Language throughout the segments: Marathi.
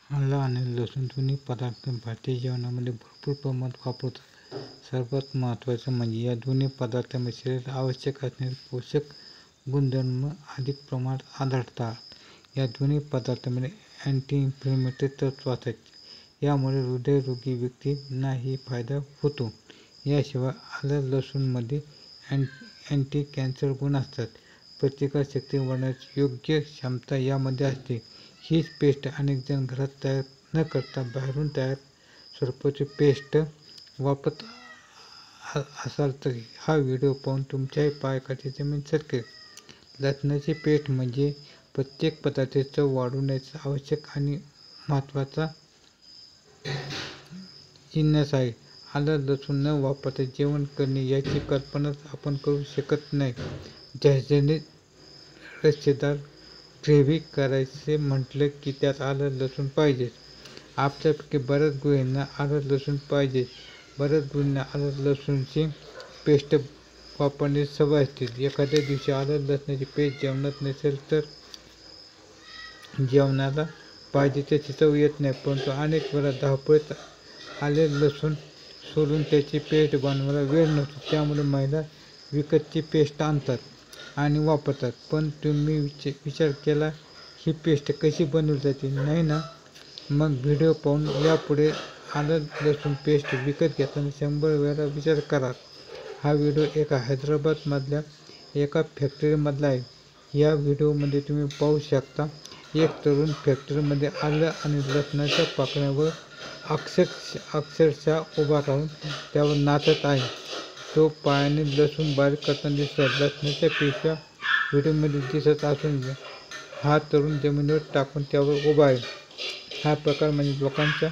आलं आणि लसूण दोन्ही पदार्थ भारतीय जेवणामध्ये भरपूर प्रमाणात वापरतात. सर्वात महत्त्वाचं म्हणजे या दोन्ही पदार्थांमध्ये शरीराला आवश्यक असणारे पोषक गुणधर्म अधिक प्रमाणात आढळतात. या दोन्ही पदार्थांमध्ये अँटी इन्फ्लेमेटरी तत्व असतात. यामुळे हृदयरोगी व्यक्तींनाही फायदा होतो. याशिवाय आलं लसूणमध्ये अँटी कॅन्सर गुण असतात. प्रतिकारशक्ती वाढवण्याची योग्य क्षमता यामध्ये असते. हीच पेस्ट अनेकजण घरात तयार न करता बाहेरून तयार स्वरूपाची पेस्ट वापरत असाल तर हा व्हिडिओ पाहून तुमच्याही पायाखाली जमीन सरकेल. लसणाची पेस्ट म्हणजे प्रत्येक पदार्थाची चव वाढवण्याचा आवश्यक आणि महत्त्वाचा जिन्नस आहे. आलं लसूण न वापरता जेवण करणे याची कल्पनाच आपण करू शकत नाही. झणझणीत रस्सेदार ग्रेव्ही करायचे म्हटलं की त्यात आलं लसूण पाहिजेच. आपल्यापैकी बऱ्याच गृहिणींना आलं लसूण पाहिजेच. बऱ्याच गृहिणींना आलं लसूणची पेस्ट वापरण्याची सवय असते. एखाद्या दिवशी आलं लसणाची पेस्ट जेवणात नसेल तर जेवणाला पाहिजे त्याची चव येत नाही. परंतु अनेक वेळा धावपळीत आले लसूण सोलून त्याची पेस्ट बनवायला वेळ नसतो. त्यामुळे महिला विकतची पेस्ट आणतात आणि वापरतात. पण तुम्ही विचार केला ही पेस्ट कशी बनवली जाते, नाही ना? मग व्हिडिओ पाहून यापुढे आलं लसूण पेस्ट विकत घेताना 100 वेळा विचार करा. हा व्हिडिओ एका हैदराबादमधल्या एका फॅक्टरीमधला आहे. या व्हिडिओमध्ये तुम्ही पाहू शकता एक तरुण फॅक्टरीमध्ये आलं आणि लसणाच्या पाकळ्यांवर अक्षरशः उभा राहून त्यावर नाचत आहे. तो पायाने लसूण बारीक करताना दिसतो. लसणाच्या पिशव्या व्हिडिओमध्ये दिसत असून हा तरुण जमिनीवर टाकून त्यावर उभा आहे. हा प्रकार म्हणजे लोकांच्या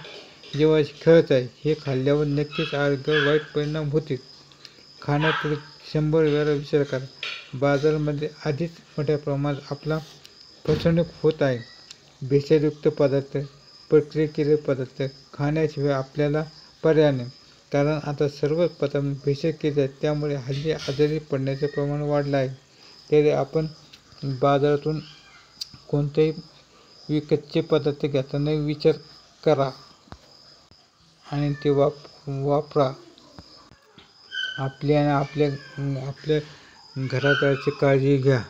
जीवाशी खेळच आहे. हे खाल्ल्यावर नक्कीच आरोग्यावर वाईट परिणाम होतील. खाण्यापूर्वी 100 वेळा विचार करा. बाजारामध्ये आधीच मोठ्या प्रमाणात आपला फसवणूक होत आहे. भेसळयुक्त पदार्थ, प्रक्रिया केलेले पदार्थ खाण्याशिवाय आपल्याला पर्याय नाही. कारण आता सर्वच पदार्थ भेसळ केले आहेत. त्यामुळे हल्ली आजारी पडण्याचे प्रमाण वाढलं आहे. तरी आपण बाजारातून कोणतेही विकतचे पदार्थ घेताना विचार करा आणि ते वापरा. आपली आणि आपल्या घरादाराची काळजी घ्या.